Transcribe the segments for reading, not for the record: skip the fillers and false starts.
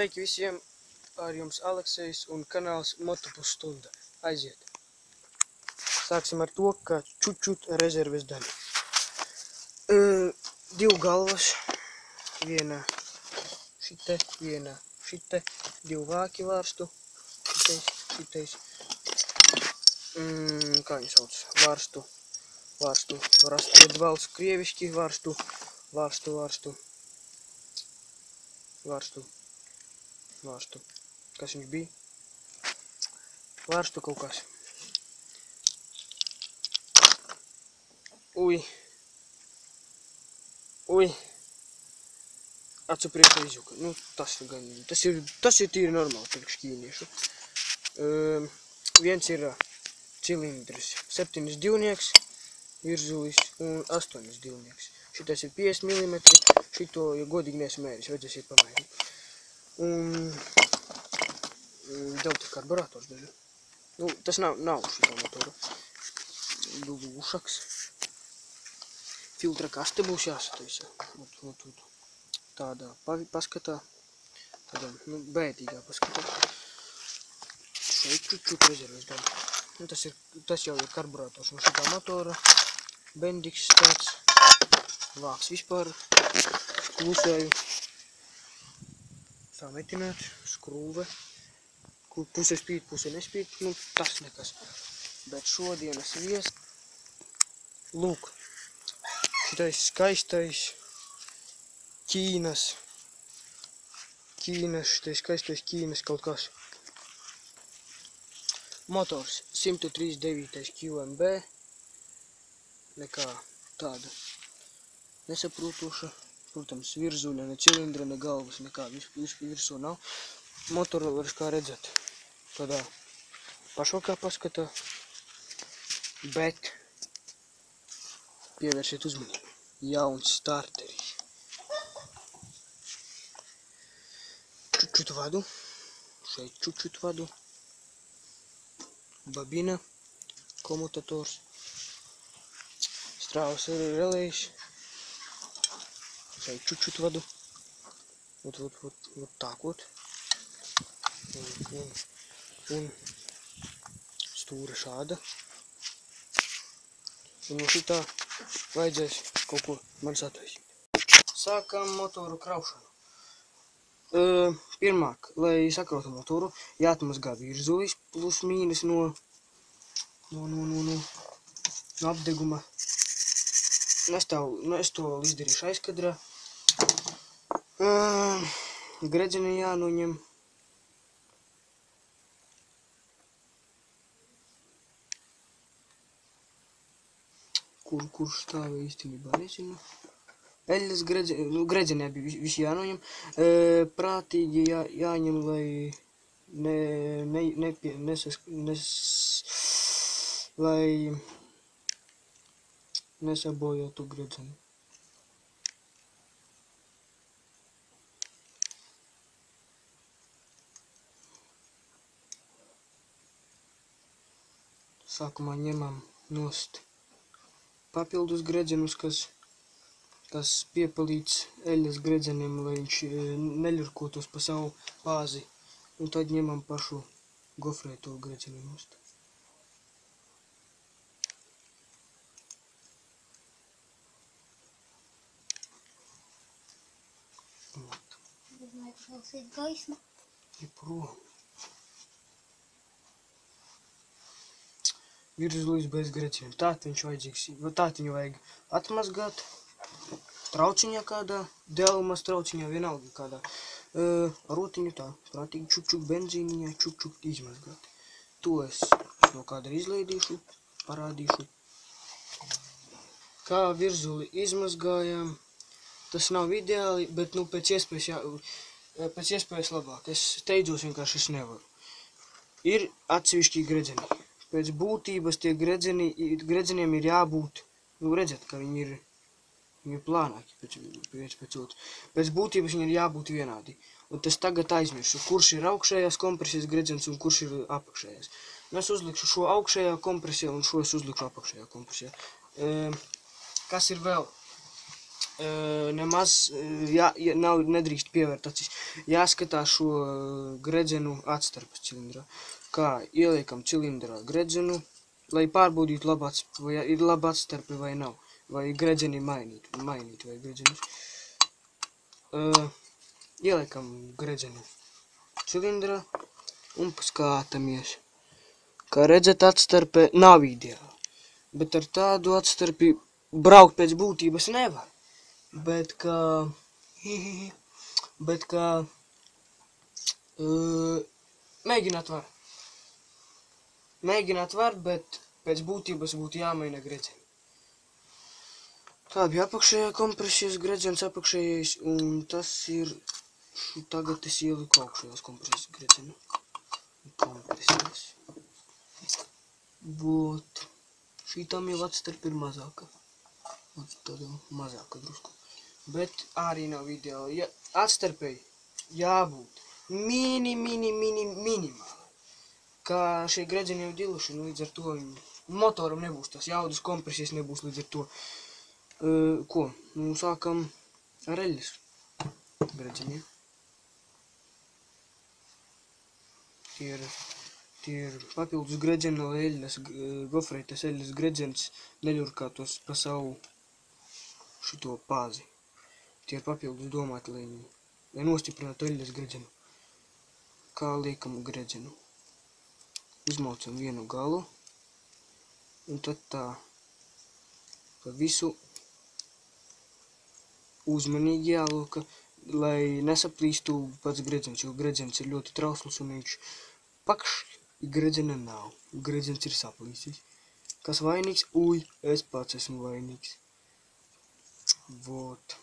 Sveiki visiem, ar jums Aleksejs un kanāls Motopusstunda. Aiziet! Sāksim ar to, ka čučut rezerves daļa. Divu galvas, viena šite, viena šite, divu vāki vārstu, šitais, kā viņi sauc, vārstu, rastvedvals, krievišķi, vārstu, kas viņš bija? Vārstu kaut kas. Ui, acu priekšā izjuka. Nu, tas ir tīri normāli priekš ķīniešu. Viens ir cilindrs, 7 divnieks, virzulis un 8 divnieks. Šitais ir 50 mm, šito, ja godīgi neesmu mēris, vajadzēs pamērīt. Un delta karburators daži. Nu, tas nav šito motoru. Lūšaks. Filtra kaste būs jāsataisa. Tādā paskatā, tādā bētīgā paskatā. Šeit čučut rezerves daļa. Tas jau ir karburators no šitā motora. Bendiks tāds. Vāks vispār. Klusēju. Sametināt. Skrūve. Puse spīd, puse nespīd. Nu, tas nekas. Bet šodienas lūk. Šitais skaistais Ķīnas kaut kas. Motors 139 QMB. Nekā tāda nesaprotoša. Protams, virzuļa, ne cilindra, ne galvas, nekā virsū nav. Motoru var kā redzēt tādā pašvakā paskatā. Bet pievērsiet uzmanību. Jauns starteris. Čučut vadu. Šeit čučut vadu. Babina. Komutators. Strāvas relējs. Šeit čučut vadu. Вот так вот. Un stūra šāda. Un no šitā vajadzēs kaut ko man sataisīt. Sākam motoru kraušanu. Pirmāk, lai sakrautu motoru, jāatmazgā virzulis plus mīnus no apdeguma. Es to izdarīšu aizkadrā. Gredzeni jānoņem. Kurš stāv īstenībā nezinu. Eļas gredzenē bija visi jānoņem. Prātīgi jāņem, lai lai nesabojātu gredzeni. Sākumā ņemam nost papildus gredzenus, kas piepalīdz eļas gredzenim, lai viņš neļurkotos pa savu pāzi. Un tad ņemam pašu gofrēto gredzeni nost. Prom. Virzulis bez gredzeniem. Tātad viņš vajadzīgs. Tātad viņu vajag atmazgāt. Trauciņā kādā, delmas trauciņā, vienalga kādā. Rotiņu tā, prātīgi čuk benzīniņā, čuk izmazgāt. To es no kāda izlaidīšu, parādīšu. Kā virzuli izmazgājām. Tas nav ideāli, bet nu pēc iespējas labāk. Es steidzos vienkārši, es nevaru. Ir atsevišķi gredzeni. Pēc būtības tie gredzeniem ir jābūt, nu redzat, ka viņi ir plānāki pēc otru. Pēc būtības viņi ir jābūt vienādi. Un es tagad aizmiršu, kurš ir augšējās kompresijas gredzens un kurš ir apakšējās. Es uzlikšu šo augšējā kompresijā un šo es uzlikšu apakšējā kompresijā. Kas ir vēl? nemaz nedrīkst pievērt acis. Jāskatās šo gredzenu atstarpes cilindrā. Kā ieliekam cilindrā gredzenu, lai pārbaudītu vai ir laba atstarpe vai nav. Vai gredzeni mainīt vai gredzenus. Ieliekam gredzenu cilindrā un paskatāmies. Kā redzat, atstarpe nav ideāla. Bet ar tādu atstarpi braukt pēc būtības nevar. Bet kā mēģināt var, bet pēc būtības būtu jāmaina gredzeni. Tā bija apakšējā kompresijas gredzens apakšējais, un tas ir, tagad es ieliku augšējās kompresijas gredzenu. Kompresijas. Būt. Šītam jau atstarp ir mazāka. Tāda mazāka drusku. Bet arī nav ideāli. Ja atstarpēji jābūt minimāli. Kā šie gredzeni jau diluši, līdz ar to motoram nebūs tas jaudas, kompresijas nebūs līdz ar to. Ko? Sākam ar eļļas gredzeniem. Tie ir papildus gredzeni, lai gofreitas eļļas gredzens neļurkātos pa savu šito pāzi. Tie ir papildus domāti, lai nostiprinātu eļļas gredzenu. Kā liekam gredzenu? Uzmaucam vienu galu, un tad tā pa visu uzmanīgi jāloka, lai nesaplīstu pats gredzens, jo gredzens ir ļoti trausls un viņš gredzena nav. Gredzens ir saplīsis. Kas vainīgs? Es pats esmu vainīgs. Vot.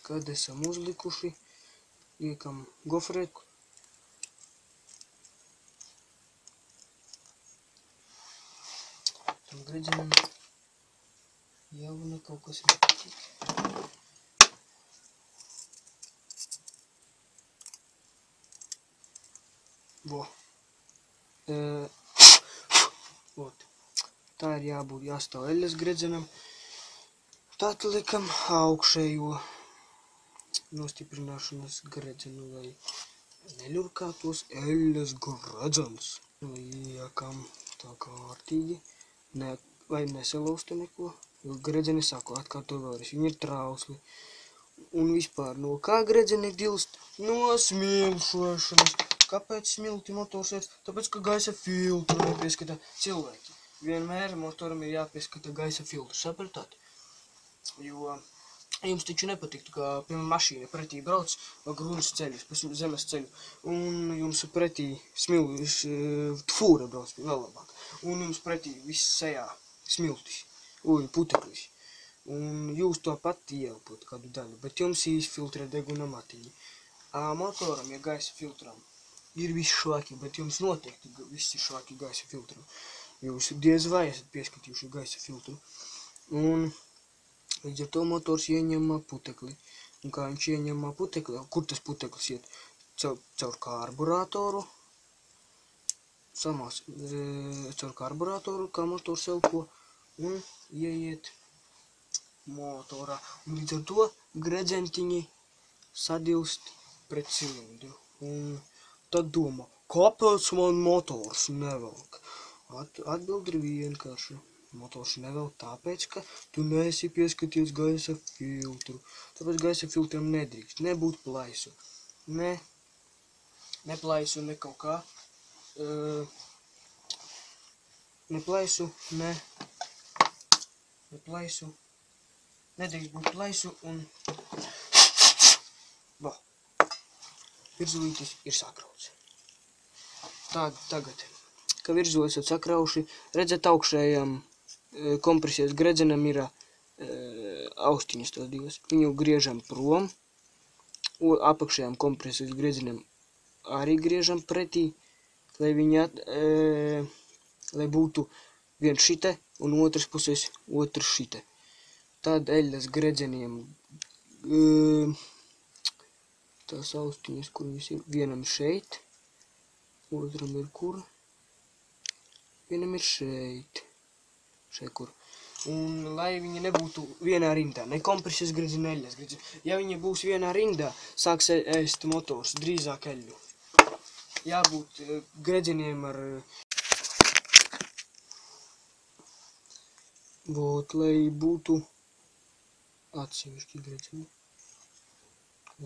Kad esam uzlikuši, liekam gofretku. Tam gredzenam jau kaut kas nepatīk. Vo. Tā ir jāstāv eļļas gredzenam. Tad liekam augšējo nostiprināšanas gredzenu, lai neļurkātos eļļas gredzens. Liekam tā kārtīgi, lai nesalaustu neko, jo gredzeni saku atkārto vēlreiz, viņi ir trausli. Un vispār no kā gredzeni dilst? No smilšošanas. Kāpēc smilti motors iet? Tāpēc, ka gaisa filtru nepieskata cilvēki. Vienmēr motoram ir jāpieskata gaisa filtru, sapratāt? Jo jums taču nepatiktu, ka, piemēram, mašīna pretī brauc pa grunts ceļus, pa zemes ceļu, un jums pretī fūra brauc vēl labāk, un jums pretī viss sejā smiltis, puteklis, un jūs to pat ieelpot kādu daļu, bet jums izfiltrē deguna matiņi. Motoram, ja gaisa filtram, ir viss švaki, bet jums noteikti viss ir švaki gaisa filtram. Jūs diez vai esat pieskatījuši gaisa filtru. Un līdz ar to motors ieņem putekli. Un kā viņš ieņem putekli, kur tas puteklis iet? Caur karburātoru. Caur karburātoru, kā motors elpo, un ieiet motorā. Un līdz ar to gredzentiņi sadilst pret cilindru. Un tad domā, kāpēc man motors nevelk? Atbild ir vienkārši. Motors nevelk tāpēc, ka tu neesi pieskaties gaisa filtru. Tāpēc gaisa filtram nedrīkst nebūt plaisu. Ne plaisu, ne kaut kā. Ne plaisu. Nedrīkst būt plaisu un virzulītis ir sakrauts. Tagad, ka virzulis ir sakrauši, redzat augšējām kompresijas gredzenam ir austiņas tās divas. Viņu griežam prom, apakšējām kompresijas gredzenam arī griežam pretī, lai lai būtu viens šite un otras puses otrs šite. Tad eļļas gredzeniem tās austiņas, kur viņas ir, vienam šeit, otram ir kur? Vienam ir šeit. Šeit kur. Un lai viņi nebūtu vienā rindā, ne kompreses gredzeni, ne eļas gredzeni. Ja viņi būs vienā rindā, sāks ēst motors, drīzāk eļu. Jābūt gredzeniem ar... lai būtu atsevišķi gredzeni.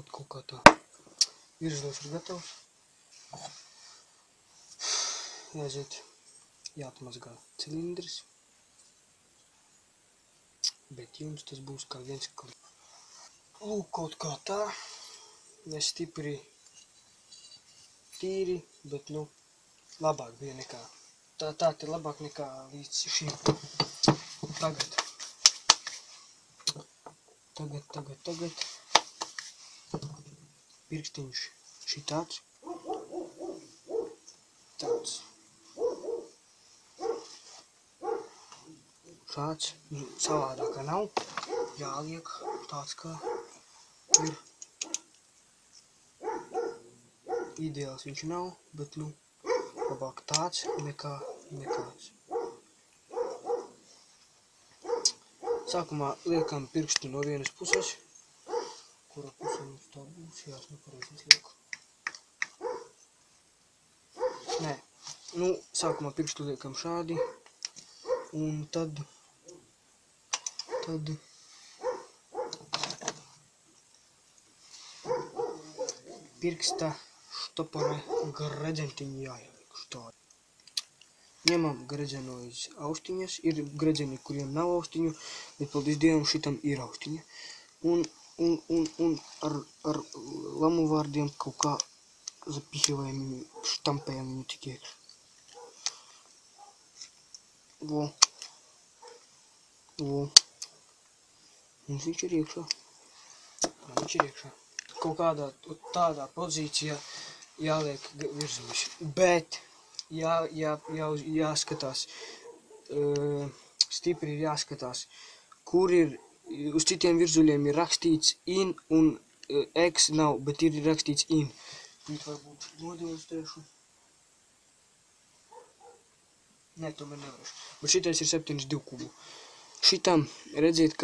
Kaut kā tā. Virzulis ir gatavs. Jāiziet, jāatmazgā cilindrs. Bet jums tas būs kā viens klips. Lūk, kaut kā tā. Ne stipri tīri, bet nu, labāk bija nekā. Tā te labāk nekā līdz šim. Tagad. Pirkstiņš šitāds. Tāds. Šāds. Savādākā nav. Jāliek tāds kā ir. Ideāls viņš nav, bet nu, labāk tāds nekā nekāds. Sākumā liekam pirkstu no vienas puses. Kura pusē mums tā būs? Jā, es nepareizi lieku. Nē, nu, sākumā pirkstu liekam šādi. Un tad pirksta štopore gredzentiņi jāieliek štādi. Ņemam gredzenojas austiņas. Ir gredzeni, kuriem nav austiņu, bet paldies Dievam šitam ir austiņa. Un ar lamu vārdiem kaut kā запихиваем viņu, štampējam viņu tik iekšā. Vo. Mums viņš ir iekšā. Kaut kādā tādā pozīcijā jāliek virzulis. Bet jāskatās, stipri ir jāskatās, kur ir, uz citiem virzuļiem ir rakstīts in un X nav, bet ir rakstīts in. Tad varbūt nodemonstrēšu. Nē, tomēr nevarēšu. Bet šitais ir 7,2 kubu. Šitam, redziet,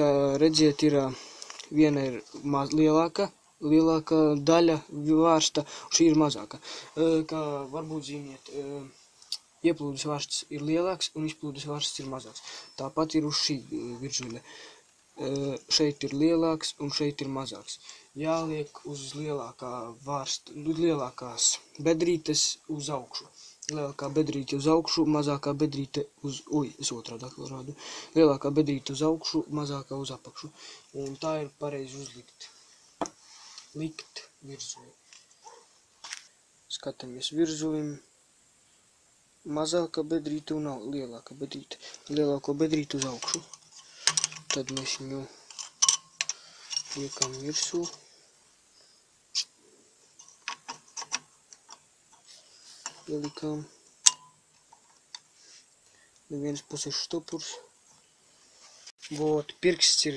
ir viena ir lielāka daļa vārsta, un šī ir mazāka. Kā varbūt zīmiet, ieplūdes vārsts ir lielāks, un izplūdes vārsts ir mazāks. Tāpat ir uz šī virzuļa. Šeit ir lielāks, un šeit ir mazāks. Jāliek uz lielākās bedrītes uz augšu. Lielākā bedrīte uz augšu, mazākā bedrīte uz... es otrādāk vēl rādu. Lielākā bedrīte uz augšu, mazākā uz apakšu. Un tā ir pareizi uzlikt. Likt virzuli. Skatāmies virzulim. Mazākā bedrīte un lielākā bedrīte. Lielāko bedrīte uz augšu. Tad mēs viņu liekam virsū. Ielikām. No vienas puses štopurs. Pirksts ir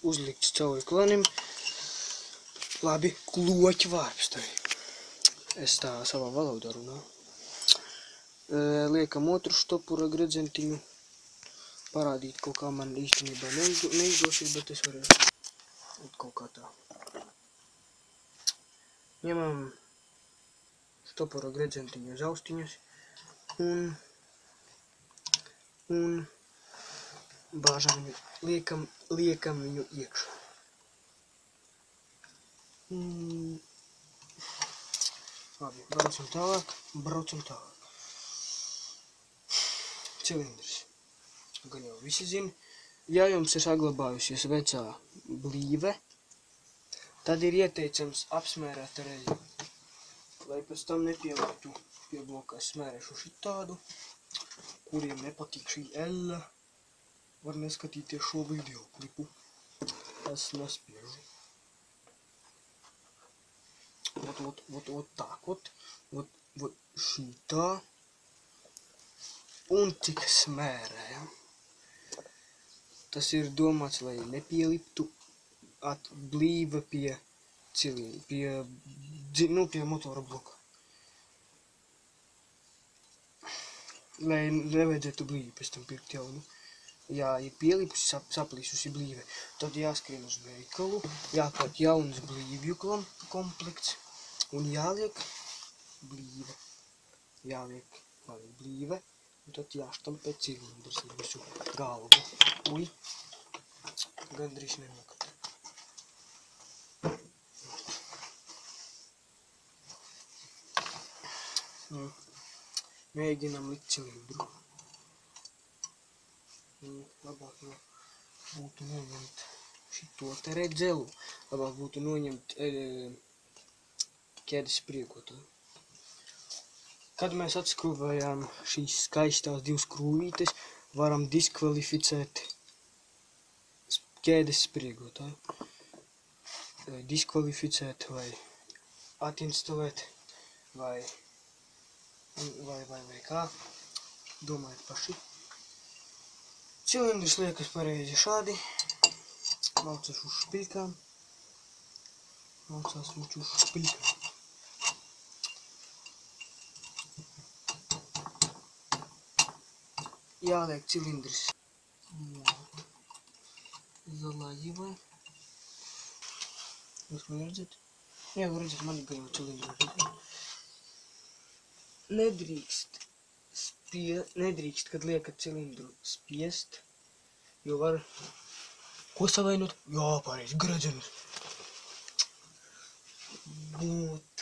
uzlikts cauri klanim. Labi, kloķi vārpstai. Es tā savā valodā runāju. Liekam otru štopura gredzentiņu. Parādīt kaut kā man īstenībā neizdosies, bet es varēšu kaut kā tā. Ņemam štopura gredzentiņu uz austiņas un bāžam viņu, liekam viņu iekšā. Labi, braucam tālāk. Cilindrs. Gan jau visi zina. Ja jums ir saglabājusies vecā blīve, tad ir ieteicams apsmērēt ar eļu. Lai pēc tam nepieliktu pie blokā. Es smērēšu šitādu. Kuriem nepatīk šī eļa, var neskatīties šo video klipu. Es nespiežu. Vot šitā. Un tik smērējam. Tas ir domāts, lai nepieliptu blīve pie cilindra, pie motora bloka. Lai nevajadzētu blīvi pēc tam pirkt jaunu. ja ir pielipusi saplīsusi blīve, tad jāskrien uz veikalu, jāpērk jauns blīvju komplekts un jāliek blīve. Jāliek blīve, un tad jāštampē cilindrs ar visu galvu. Ui, gandrīz nenokat. Mēģinam likt cilindru. Labāk būtu noņemt šito te redzelu. Labāk būtu noņemt ķēdes spriegotāju. Kad mēs atskrūvējām šīs skaistās divas krūvītes, varam diskvalificēt ķēdes spriegotāju. Diskvalificēt vai atinstalēt vai kā. Domājiet paši. Cilindrs liekas pareizi šādi. Maucas uz špiļkām. Maucās viņš uz špiļkām. Jāliek cilindrs. Zalājivai. Jūs mani redzat? Jā, var redzat, man ir gan cilindrs. Nedrīkst, kad liekat cilindru spiest, jo var ko savainot? Jā, pareizi, gredzenus. Būt.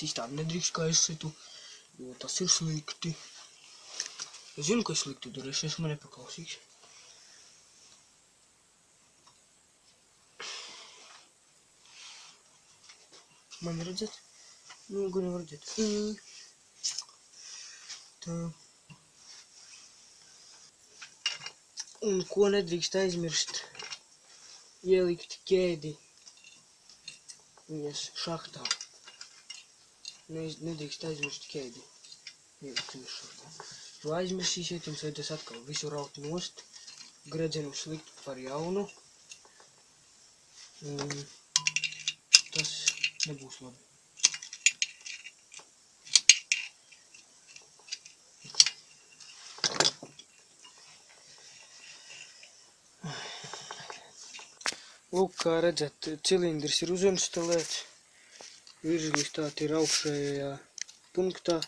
Sistādi nedrīkst, kā es situ, jo tas ir slikti. Es zinu, ka es slikti tur, es esmu nepaklausīgs. Man redzat? Nu, gan var redzēt. Tā. Un ko nedrīkst aizmirst? Ielikt ķēdi viņas šahtā. Nedrīkst aizmirst ķēdi. Ielikt viņas šahtā. Jo aizmirsīsiet, jums vajadzēs atkal visu raut nost, gredzenu slikt par jaunu. Tas nebūs labi. Lūk, kā redzat, cilindrs ir uzinstalēts, virslistāte ir augšējā punktā.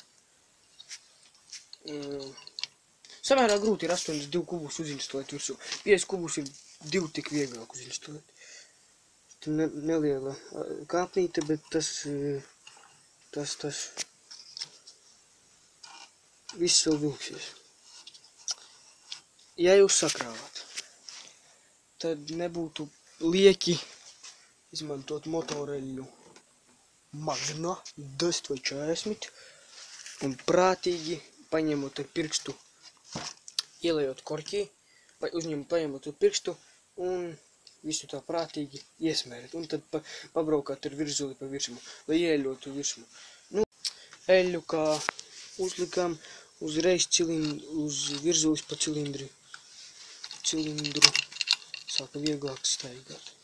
Samērā grūti ir 82 kubus uzinstalēt virsū. 50 kubus ir 2 tik vieglāk uzinstalēt. Tur neliela kāpnīte, bet tas viss vēl vilksies. Ja jūs sakrāvāt, tad nebūtu lieki izmantot motoreļu Magna 10 vai 40 un prātīgi paņemot ar pirkstu, ielējot korķī, vai paņemot ar pirkstu un visu tā prātīgi iesmērēt. Un tad pabraukāt ar virzuli pa virsmu, lai ieļotu virsmu. Nu, eļu kā uzlikām uzreiz uz virzulis pa cilindru sāka vieglāk staigāt.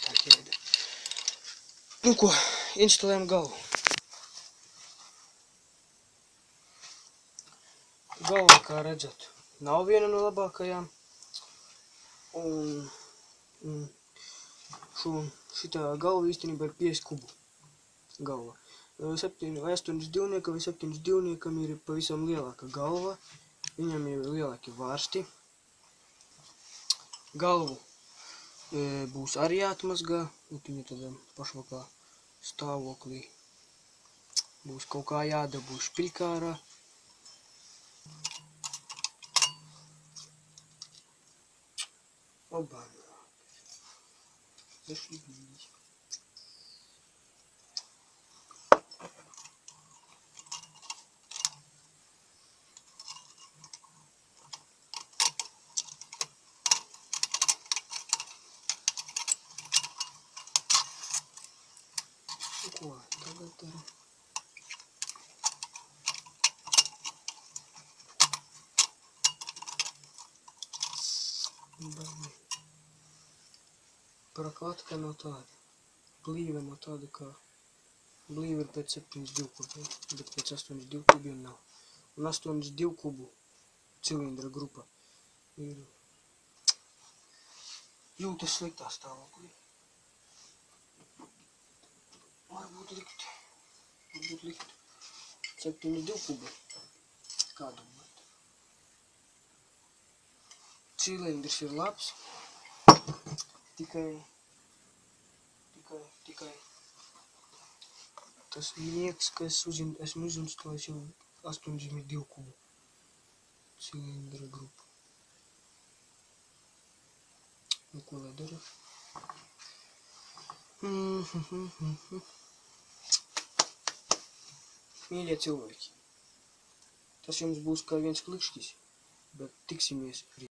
Tā ķēde. Nu ko, instalējam galvu. Galva, kā redzat, nav viena no labākajām. Un šitā galva īstenībā ir 50 kubu galva. 7 vai 8 divniekam vai 7 divniekam ir pavisam lielāka galva. Viņam jau ir lielāki vārsti. Galvu būs arī jāatmazgā, viņa tādā pašvakā stāvoklī. Būs kaut kā jādabū špiļkārā. Oba. Zашибись. О, тогда. Прокладка no tāda, blīve no tāda kā Blīvi ir pēc 72 kubiem, bet pēc 82 kubiem nav. Un 82 kubu cilindra grupa ir jūtas sliktā stāvoklī. Varbūt likt 72 kubi. Kā domāt? Cilindrs ir labs, tikai tas nieks, ka esmu izinstalējis jau 82 kubu cilindra grupu. Nu, ko lai dara? Mīļie cilvēki, tas jums būs kā viens klikšķis, bet tiksimies rīt.